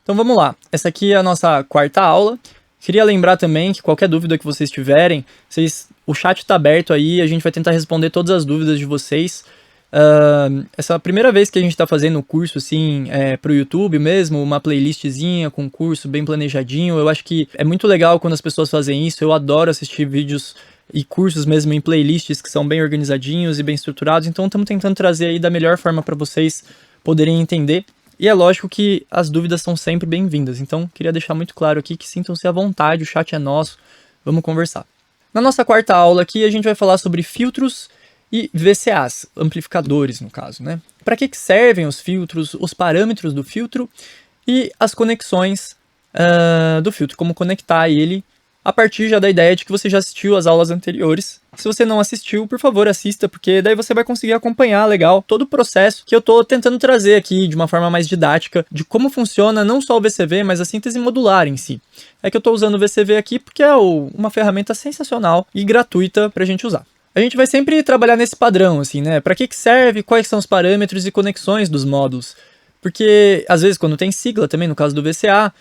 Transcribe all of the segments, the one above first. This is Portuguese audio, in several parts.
Então vamos lá, essa aqui é a nossa quarta aula. Queria lembrar também que qualquer dúvida que vocês tiverem, o chat está aberto aí, a gente vai tentar responder todas as dúvidas de vocês. Essa é a primeira vez que a gente está fazendo o curso assim, para o YouTube mesmo, uma playlistzinha com curso bem planejadinho. Eu acho que é muito legal quando as pessoas fazem isso, eu adoro assistir vídeos e cursos mesmo em playlists que são bem organizadinhos e bem estruturados, então estamos tentando trazer aí da melhor forma para vocês poderem entender. E é lógico que as dúvidas são sempre bem-vindas, então queria deixar muito claro aqui que sintam-se à vontade, o chat é nosso, vamos conversar. Na nossa quarta aula aqui a gente vai falar sobre filtros e VCAs, amplificadores no caso, né? Para que servem os filtros, os parâmetros do filtro e as conexões do filtro, como conectar ele, a partir já da ideia de que você já assistiu às aulas anteriores. Se você não assistiu, por favor, assista, porque daí você vai conseguir acompanhar legal todo o processo que eu tô tentando trazer aqui de uma forma mais didática, de como funciona não só o VCV, mas a síntese modular em si. É que eu tô usando o VCV aqui porque é uma ferramenta sensacional e gratuita pra gente usar. A gente vai sempre trabalhar nesse padrão, assim, né? Para que serve, quais são os parâmetros e conexões dos módulos. Porque, às vezes, quando tem sigla também, no caso do VCA,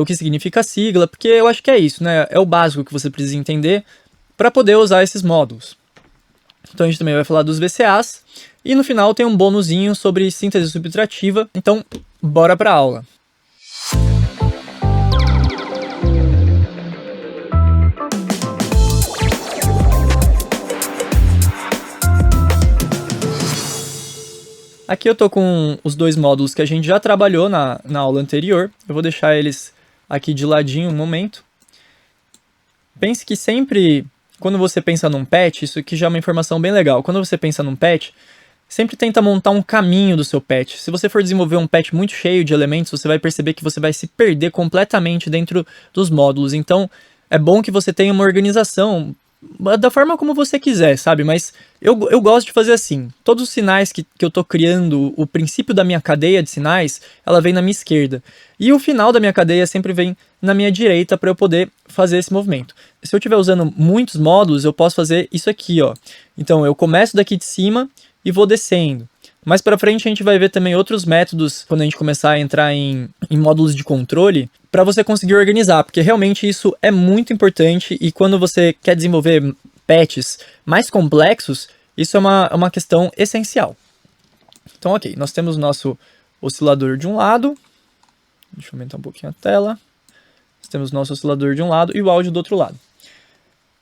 o que significa sigla, porque eu acho que é isso, né? É o básico que você precisa entender para poder usar esses módulos. Então a gente também vai falar dos VCAs, e no final tem um bônusinho sobre síntese subtrativa, então bora para a aula. Aqui eu tô com os dois módulos que a gente já trabalhou na aula anterior. Eu vou deixar eles aqui de ladinho um momento. Pense que sempre, quando você pensa num patch, isso aqui já é uma informação bem legal. Quando você pensa num patch, sempre tenta montar um caminho do seu patch. Se você for desenvolver um patch muito cheio de elementos, você vai perceber que você vai se perder completamente dentro dos módulos. Então, é bom que você tenha uma organização da forma como você quiser, sabe? Mas eu gosto de fazer assim. Todos os sinais que eu tô criando, o princípio da minha cadeia de sinais, ela vem na minha esquerda. E o final da minha cadeia sempre vem na minha direita para eu poder fazer esse movimento. Se eu estiver usando muitos módulos, eu posso fazer isso aqui, ó. Então, eu começo daqui de cima e vou descendo. Mais para frente a gente vai ver também outros métodos quando a gente começar a entrar em módulos de controle para você conseguir organizar, porque realmente isso é muito importante e quando você quer desenvolver patches mais complexos, isso é uma questão essencial. Então, ok, nós temos o nosso oscilador de um lado, deixa eu aumentar um pouquinho a tela, nós temos o nosso oscilador de um lado e o áudio do outro lado.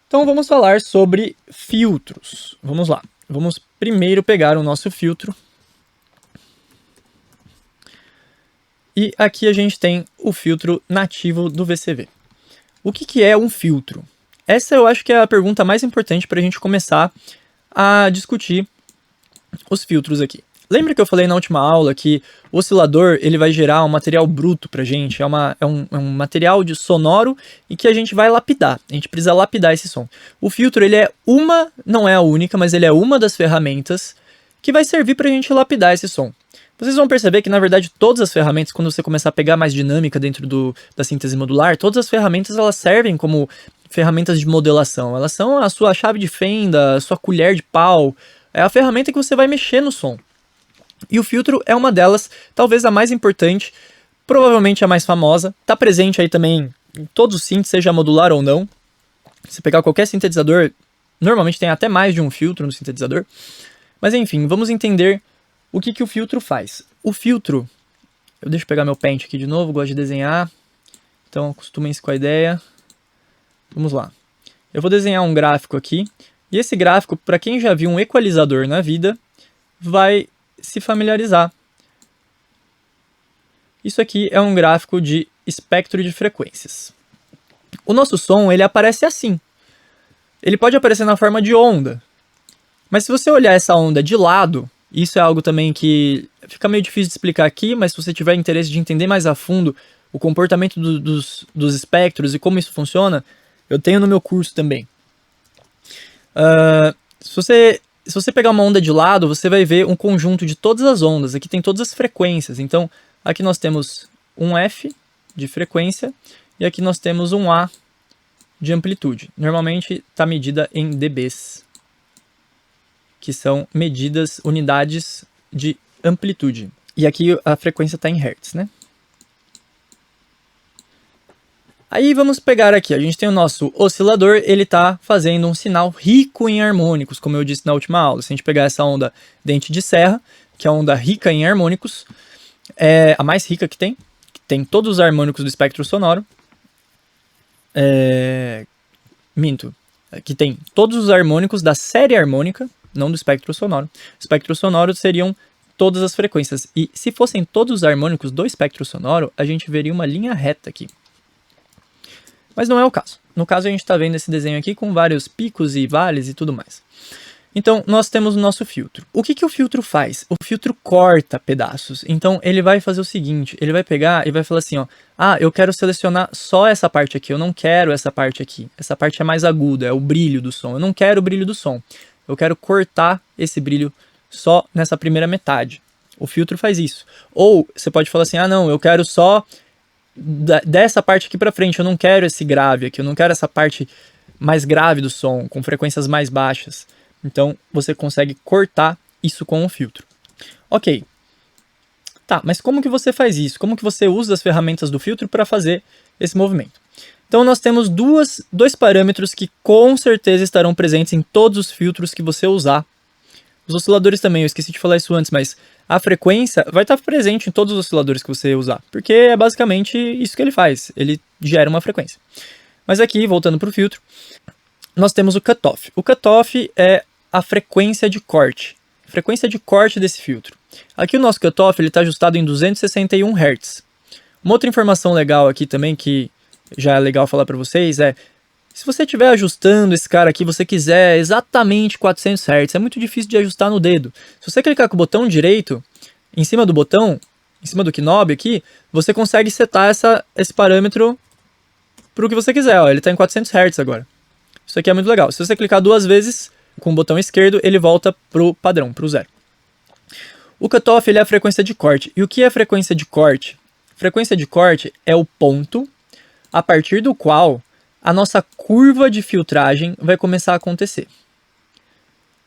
Então vamos falar sobre filtros, vamos lá, vamos primeiro pegar o nosso filtro. E aqui a gente tem o filtro nativo do VCV. O que é um filtro? Essa eu acho que é a pergunta mais importante para a gente começar a discutir os filtros aqui. Lembra que eu falei na última aula que o oscilador ele vai gerar um material bruto para a gente? É um material de sonoro e que a gente vai lapidar. A gente precisa lapidar esse som. O filtro ele não é a única, mas ele é uma das ferramentas que vai servir para a gente lapidar esse som. Vocês vão perceber que, na verdade, todas as ferramentas, quando você começar a pegar mais dinâmica dentro da síntese modular, todas as ferramentas elas servem como ferramentas de modelação. Elas são a sua chave de fenda, a sua colher de pau, é a ferramenta que você vai mexer no som. E o filtro é uma delas, talvez a mais importante, provavelmente a mais famosa. Está presente aí também em todos os synths, seja modular ou não. Se pegar qualquer sintetizador, normalmente tem até mais de um filtro no sintetizador. Mas enfim, vamos entender o que o filtro faz. O filtro, deixa eu pegar meu Paint aqui de novo, gosto de desenhar, então acostumem-se com a ideia. Vamos lá. Eu vou desenhar um gráfico aqui, e esse gráfico, para quem já viu um equalizador na vida, vai se familiarizar. Isso aqui é um gráfico de espectro de frequências. O nosso som, ele aparece assim. Ele pode aparecer na forma de onda, mas se você olhar essa onda de lado, isso é algo também que fica meio difícil de explicar aqui, mas se você tiver interesse de entender mais a fundo o comportamento dos espectros e como isso funciona, eu tenho no meu curso também. Se você pegar uma onda de lado, você vai ver um conjunto de todas as ondas. Aqui tem todas as frequências. Então, aqui nós temos um F de frequência e aqui nós temos um A de amplitude. Normalmente está medida em dBs, que são medidas, unidades de amplitude. E aqui a frequência está em hertz, né? Aí vamos pegar aqui, a gente tem o nosso oscilador, ele está fazendo um sinal rico em harmônicos, como eu disse na última aula. Se a gente pegar essa onda dente de serra, que é a onda rica em harmônicos, é a mais rica que tem todos os harmônicos do espectro sonoro. Minto, que tem todos os harmônicos da série harmônica, não do espectro sonoro. O espectro sonoro seriam todas as frequências, e se fossem todos os harmônicos do espectro sonoro, a gente veria uma linha reta aqui. Mas não é o caso. No caso, a gente está vendo esse desenho aqui com vários picos e vales e tudo mais. Então, nós temos o nosso filtro. O que o filtro faz? O filtro corta pedaços. Então, ele vai fazer o seguinte, ele vai pegar e vai falar assim, ó, eu quero selecionar só essa parte aqui, eu não quero essa parte aqui. Essa parte é mais aguda, é o brilho do som. Eu não quero o brilho do som. Eu quero cortar esse brilho só nessa primeira metade. O filtro faz isso. Ou, você pode falar assim, não, eu quero só dessa parte aqui pra frente, eu não quero esse grave aqui, eu não quero essa parte mais grave do som, com frequências mais baixas. Então, você consegue cortar isso com o filtro. Ok. Tá, mas como que você faz isso? Como que você usa as ferramentas do filtro para fazer esse movimento? Então, nós temos dois parâmetros que com certeza estarão presentes em todos os filtros que você usar. Os osciladores também, eu esqueci de falar isso antes, mas a frequência vai estar presente em todos os osciladores que você usar, porque é basicamente isso que ele faz, ele gera uma frequência. Mas aqui, voltando para o filtro, nós temos o cutoff. O cutoff é a frequência de corte desse filtro. Aqui o nosso cutoff está ajustado em 261 Hz. Uma outra informação legal aqui também, que já é legal falar para vocês, se você estiver ajustando esse cara aqui, você quiser exatamente 400 Hz, é muito difícil de ajustar no dedo. Se você clicar com o botão direito, em cima do botão, em cima do knob aqui, você consegue setar esse parâmetro para o que você quiser. Ó, ele está em 400 Hz agora. Isso aqui é muito legal. Se você clicar 2 vezes com o botão esquerdo, ele volta para o padrão, para o zero. O cutoff ele é a frequência de corte. E o que é frequência de corte? Frequência de corte é o ponto a partir do qual a nossa curva de filtragem vai começar a acontecer.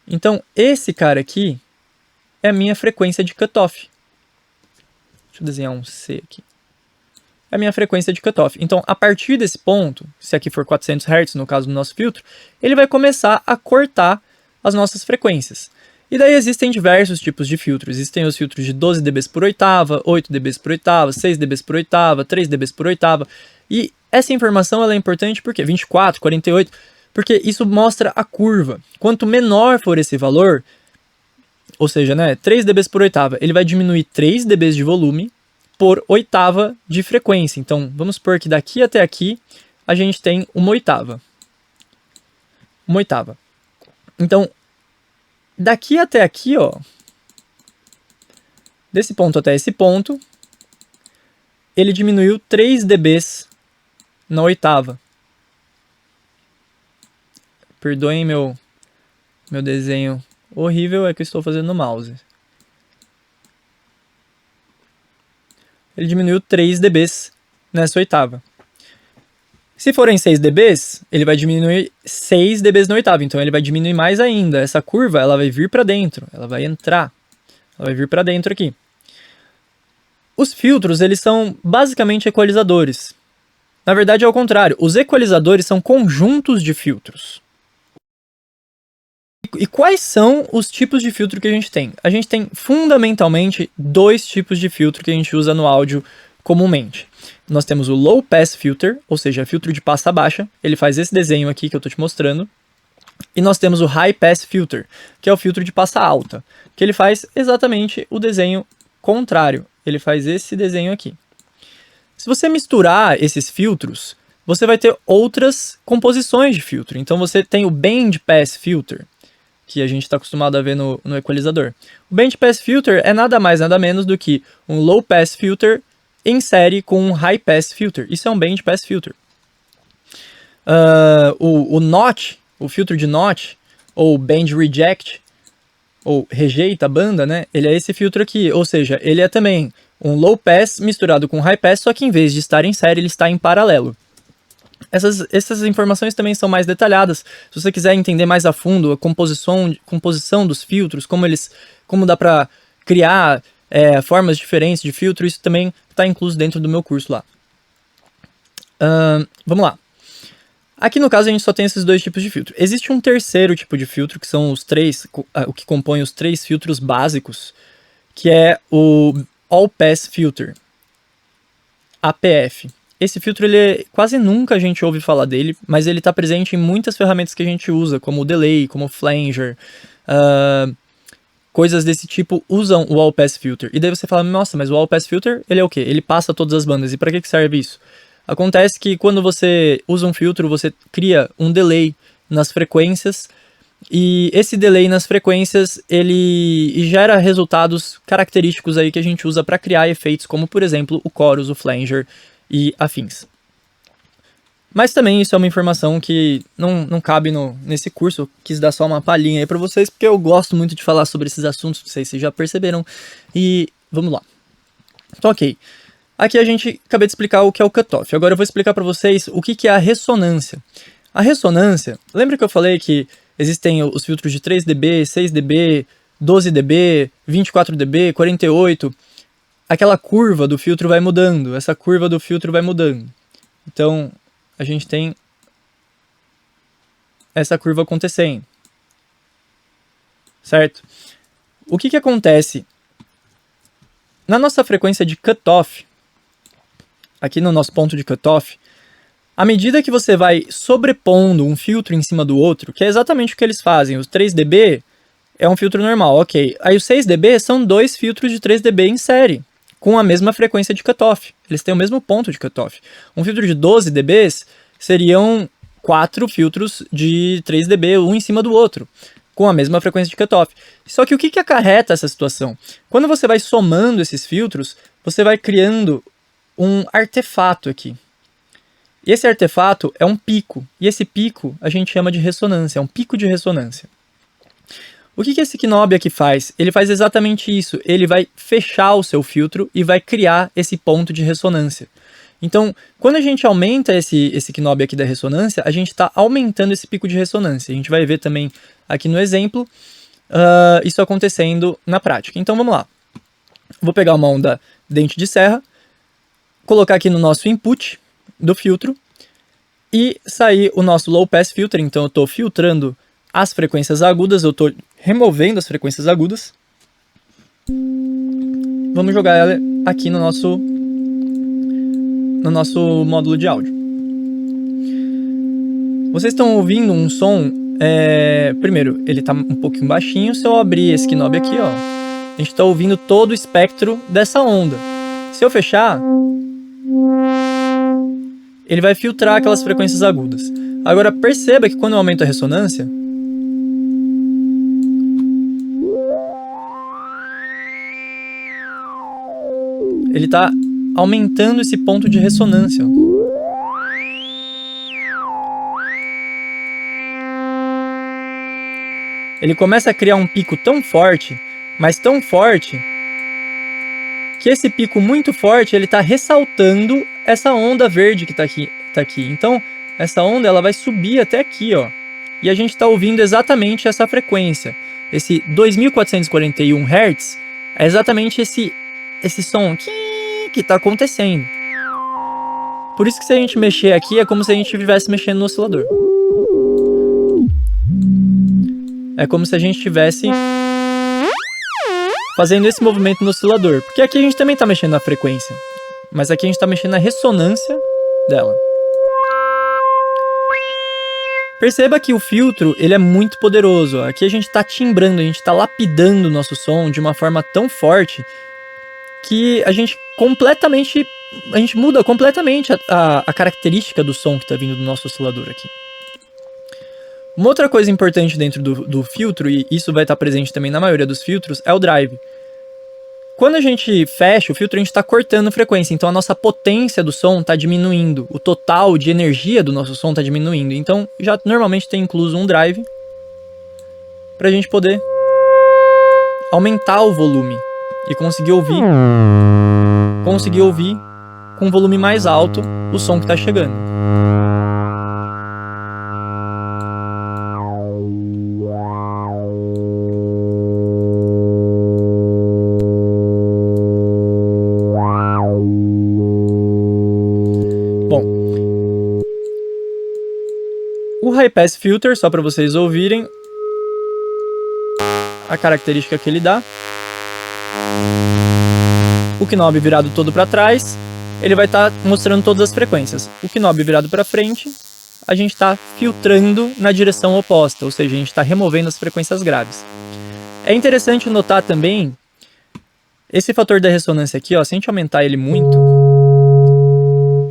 Então, esse cara aqui é a minha frequência de cutoff. Deixa eu desenhar um C aqui. É a minha frequência de cutoff. Então, a partir desse ponto, se aqui for 400 Hz, no caso do nosso filtro, ele vai começar a cortar as nossas frequências. E daí existem diversos tipos de filtros. Existem os filtros de 12 dB por oitava, 8 dB por oitava, 6 dB por oitava, 3 dB por oitava. E essa informação ela é importante porque 24, 48, porque isso mostra a curva. Quanto menor for esse valor, ou seja, 3 dB por oitava, ele vai diminuir 3 dB de volume por oitava de frequência. Então, vamos supor que daqui até aqui a gente tem uma oitava. Uma oitava. Então, daqui até aqui, ó, desse ponto até esse ponto, ele diminuiu 3 dB na oitava. Perdoem meu desenho horrível, é que eu estou fazendo no mouse. Ele diminuiu 3 dB nessa oitava. Se forem 6 dB, ele vai diminuir 6 dB na oitava, então ele vai diminuir mais ainda. Essa curva ela vai vir para dentro, ela vai entrar, ela vai vir para dentro aqui. Os filtros eles são basicamente equalizadores. Na verdade é o contrário, os equalizadores são conjuntos de filtros. E quais são os tipos de filtro que a gente tem? A gente tem fundamentalmente 2 tipos de filtro que a gente usa no áudio comumente. Nós temos o Low Pass Filter, ou seja, filtro de passa baixa, ele faz esse desenho aqui que eu estou te mostrando. E nós temos o High Pass Filter, que é o filtro de passa alta, que ele faz exatamente o desenho contrário, ele faz esse desenho aqui. Se você misturar esses filtros, você vai ter outras composições de filtro. Então você tem o Band Pass Filter, que a gente está acostumado a ver no equalizador. O Band Pass Filter é nada mais, nada menos do que um Low Pass Filter em série com um High Pass Filter. Isso é um Band Pass Filter. O Notch, o filtro de Notch, ou Band Reject, ou rejeita a banda, ele é esse filtro aqui. Ou seja, ele é também um Low Pass misturado com High Pass, só que em vez de estar em série, ele está em paralelo. Essas informações também são mais detalhadas. Se você quiser entender mais a fundo a composição dos filtros, como dá para criar formas diferentes de filtro, isso também está incluso dentro do meu curso lá. Vamos lá. Aqui no caso a gente só tem esses dois tipos de filtro. Existe um terceiro tipo de filtro, que são o que compõe os 3 filtros básicos, que é o All Pass Filter, APF. Esse filtro, quase nunca a gente ouve falar dele, mas ele está presente em muitas ferramentas que a gente usa, como o Delay, como o Flanger, coisas desse tipo usam o All Pass Filter. E daí você fala, nossa, mas o All Pass Filter, ele é o quê? Ele passa todas as bandas. E para que serve isso? Acontece que quando você usa um filtro, você cria um delay nas frequências, e esse delay nas frequências, ele gera resultados característicos aí que a gente usa para criar efeitos, como por exemplo o chorus, o flanger e afins. Mas também isso é uma informação que não cabe nesse curso. Eu quis dar só uma palhinha aí para vocês, porque eu gosto muito de falar sobre esses assuntos, não sei se vocês já perceberam. E vamos lá. Então, ok. Aqui a gente acabei de explicar o que é o cutoff. Agora eu vou explicar para vocês o que é a ressonância. A ressonância, lembra que eu falei que existem os filtros de 3 dB, 6 dB, 12 dB, 24 dB, 48. Aquela curva do filtro vai mudando, essa curva do filtro vai mudando. Então, a gente tem essa curva acontecendo. Certo? O que acontece? Na nossa frequência de cutoff, aqui no nosso ponto de cutoff, à medida que você vai sobrepondo um filtro em cima do outro, que é exatamente o que eles fazem, os 3 dB é um filtro normal, ok. Aí os 6 dB são 2 filtros de 3 dB em série, com a mesma frequência de cutoff. Eles têm o mesmo ponto de cutoff. Um filtro de 12 dB seriam 4 filtros de 3 dB, um em cima do outro, com a mesma frequência de cutoff. Só que o que acarreta essa situação? Quando você vai somando esses filtros, você vai criando um artefato aqui. E esse artefato é um pico, e esse pico a gente chama de ressonância, é um pico de ressonância. O que esse knob aqui faz? Ele faz exatamente isso, ele vai fechar o seu filtro e vai criar esse ponto de ressonância. Então, quando a gente aumenta esse knob aqui da ressonância, a gente está aumentando esse pico de ressonância. A gente vai ver também aqui no exemplo isso acontecendo na prática. Então vamos lá. Vou pegar uma onda dente de serra, colocar aqui no nosso input do filtro e sair o nosso low pass filter. Então eu estou filtrando as frequências agudas, eu estou removendo as frequências agudas. Vamos jogar ela aqui no nosso módulo de áudio. Vocês estão ouvindo um som, primeiro, ele está um pouquinho baixinho. Se eu abrir esse knob aqui, ó, a gente está ouvindo todo o espectro dessa onda. Se eu fechar, ele vai filtrar aquelas frequências agudas. Agora perceba que quando eu aumento a ressonância, ele está aumentando esse ponto de ressonância. Ele começa a criar um pico tão forte, mas tão forte, que esse pico muito forte, ele está ressaltando essa onda verde que está aqui. Então, essa onda ela vai subir até aqui, ó. E a gente está ouvindo exatamente essa frequência. Esse 2441 Hz é exatamente esse som que está acontecendo. Por isso que se a gente mexer aqui, é como se a gente estivesse mexendo no oscilador. É como se a gente estivesse fazendo esse movimento no oscilador. Porque aqui a gente também está mexendo na frequência, mas aqui a gente está mexendo na ressonância dela. Perceba que o filtro ele é muito poderoso. Aqui a gente está timbrando, a gente está lapidando o nosso som de uma forma tão forte que a gente muda completamente a característica do som que está vindo do nosso oscilador aqui. Uma outra coisa importante dentro do filtro, e isso vai estar presente também na maioria dos filtros, é o drive. Quando a gente fecha o filtro, a gente está cortando frequência, então a nossa potência do som está diminuindo, o total de energia do nosso som está diminuindo. Então já normalmente tem incluso um drive para a gente poder aumentar o volume e conseguir ouvir com um volume mais alto o som que está chegando. Bom, High Pass Filter, só para vocês ouvirem a característica que ele dá. O knob virado todo para trás, ele vai estar mostrando todas as frequências. O knob virado para frente, a gente está filtrando na direção oposta, ou seja, a gente está removendo as frequências graves. É interessante notar também esse fator da ressonância aqui, ó, se a gente aumentar ele muito,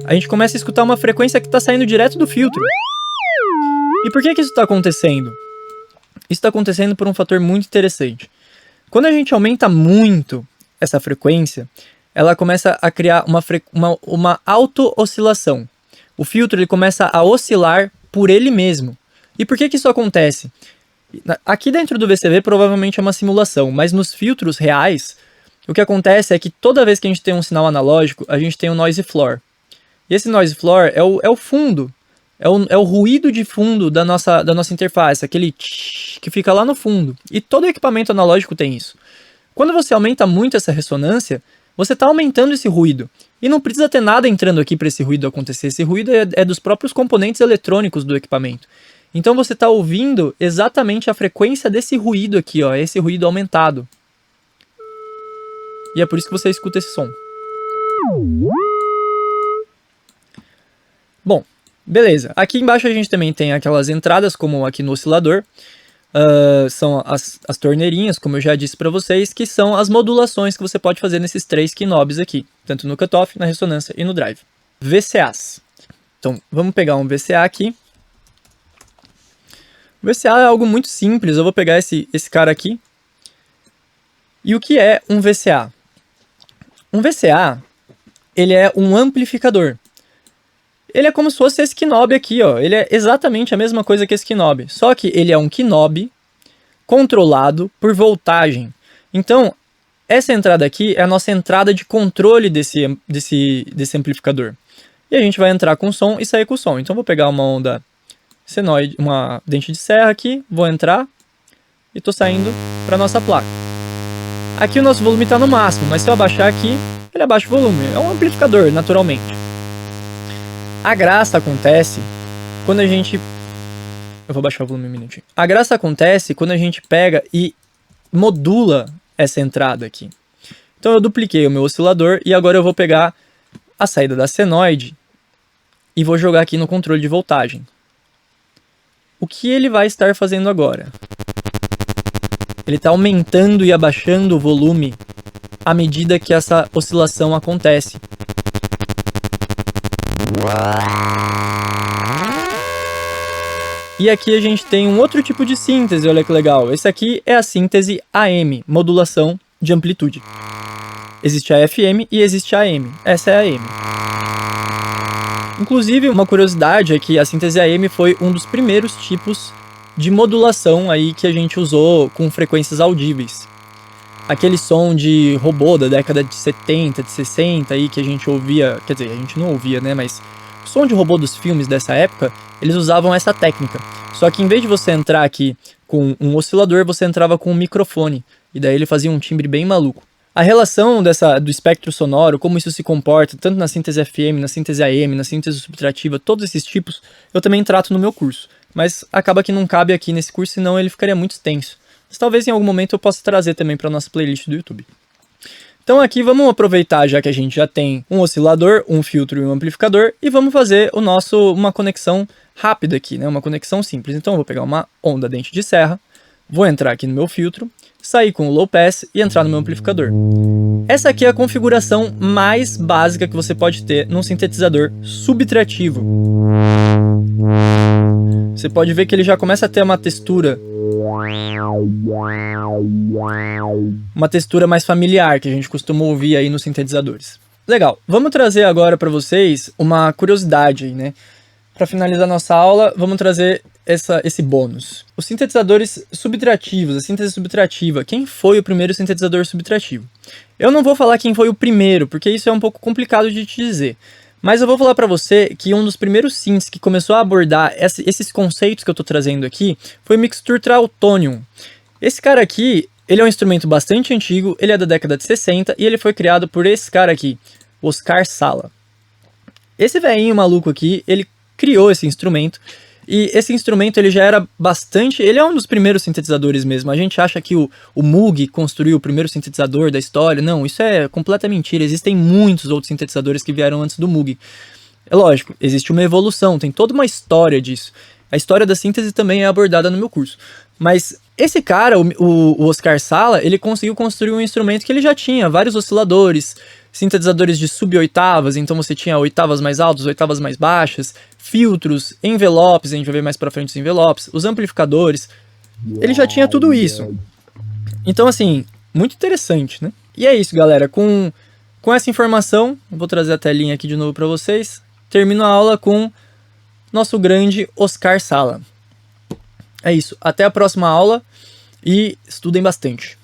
a gente começa a escutar uma frequência que está saindo direto do filtro. E por que isso está acontecendo? Isso está acontecendo por um fator muito interessante. Quando a gente aumenta muito essa frequência, ela começa a criar uma auto-oscilação. O filtro ele começa a oscilar por ele mesmo. E por que isso acontece? Aqui dentro do VCV provavelmente é uma simulação, mas nos filtros reais, o que acontece é que toda vez que a gente tem um sinal analógico, a gente tem um noise floor. E esse noise floor é o fundo, é o ruído de fundo da nossa interface, aquele tch que fica lá no fundo. E todo equipamento analógico tem isso. Quando você aumenta muito essa ressonância, você está aumentando esse ruído. E não precisa ter nada entrando aqui para esse ruído acontecer. Esse ruído é dos próprios componentes eletrônicos do equipamento. Então você está ouvindo exatamente a frequência desse ruído aqui, ó, esse ruído aumentado. E é por isso que você escuta esse som. Bom, beleza. Aqui embaixo a gente também tem aquelas entradas, como aqui no oscilador. São as torneirinhas, como eu já disse para vocês, que são as modulações que você pode fazer nesses 3 knobs aqui. Tanto no cutoff, na ressonância e no drive. VCAs. Então, vamos pegar um VCA aqui. O VCA é algo muito simples. Eu vou pegar esse cara aqui. E o que é um VCA? Um VCA, ele é um amplificador. Ele é como se fosse esse knob aqui, ó. Ele é exatamente a mesma coisa que esse knob. Só que ele é um knob controlado por voltagem. Então, essa entrada aqui é a nossa entrada de controle desse amplificador. E a gente vai entrar com som e sair com som. Então, vou pegar uma onda senoide, uma dente de serra aqui, vou entrar e estou saindo para nossa placa. Aqui o nosso volume está no máximo, mas se eu abaixar aqui, ele abaixa o volume. É um amplificador, naturalmente. A graça acontece quando a gente... Eu vou baixar o volume um minutinho. A graça acontece quando a gente pega e modula essa entrada aqui. Então eu dupliquei o meu oscilador e agora eu vou pegar a saída da senoide e vou jogar aqui no controle de voltagem. O que ele vai estar fazendo agora? Ele está aumentando e abaixando o volume à medida que essa oscilação acontece. E aqui a gente tem um outro tipo de síntese, olha que legal. Esse aqui é a síntese AM, modulação de amplitude. Existe a FM e existe a AM. Essa é a AM. Inclusive, uma curiosidade é que a síntese AM foi um dos primeiros tipos de modulação aí que a gente usou com frequências audíveis. Aquele som de robô da década de 70, de 60 aí que a gente ouvia, quer dizer, a gente não ouvia, né, mas o som de robô dos filmes dessa época, eles usavam essa técnica. Só que em vez de você entrar aqui com um oscilador, você entrava com um microfone, e daí ele fazia um timbre bem maluco. A relação do espectro sonoro, como isso se comporta, tanto na síntese FM, na síntese AM, na síntese subtrativa, todos esses tipos, eu também trato no meu curso. Mas acaba que não cabe aqui nesse curso, senão ele ficaria muito extenso. Mas talvez em algum momento eu possa trazer também para a nossa playlist do YouTube. Então aqui vamos aproveitar, já que a gente já tem um oscilador, um filtro e um amplificador, e vamos fazer uma conexão rápida aqui, né? Uma conexão simples. Então eu vou pegar uma onda dente de serra, vou entrar aqui no meu filtro, sair com o low pass e entrar no meu amplificador. Essa aqui é a configuração mais básica que você pode ter num sintetizador subtrativo. Você pode ver que ele já começa a ter uma textura mais familiar, que a gente costuma ouvir aí nos sintetizadores. Legal, vamos trazer agora para vocês uma curiosidade aí, né? Para finalizar nossa aula, vamos trazer esse bônus. Os sintetizadores subtrativos, a síntese subtrativa. Quem foi o primeiro sintetizador subtrativo? Eu não vou falar quem foi o primeiro, porque isso é um pouco complicado de te dizer. Mas eu vou falar para você que um dos primeiros synths que começou a abordar esses conceitos que eu estou trazendo aqui foi o Mixture Trautonium. Esse cara aqui, ele é um instrumento bastante antigo, ele é da década de 60 e ele foi criado por esse cara aqui, Oscar Sala. Esse velhinho maluco aqui, ele criou esse instrumento E esse instrumento ele já era bastante... Ele é um dos primeiros sintetizadores mesmo. A gente acha que o Moog construiu o primeiro sintetizador da história. Não, isso é completa mentira. Existem muitos outros sintetizadores que vieram antes do Moog. É lógico, existe uma evolução, tem toda uma história disso. A história da síntese também é abordada no meu curso. Mas esse cara, o Oscar Sala, ele conseguiu construir um instrumento que ele já tinha vários osciladores, sintetizadores de sub-oitavas, então você tinha oitavas mais altas, oitavas mais baixas, filtros, envelopes, a gente vai ver mais pra frente os envelopes, os amplificadores. Ele já tinha tudo isso. Então, assim, muito interessante, né? E é isso, galera. Com essa informação, vou trazer a telinha aqui de novo para vocês. Termino a aula com nosso grande Oscar Sala. É isso. Até a próxima aula e estudem bastante.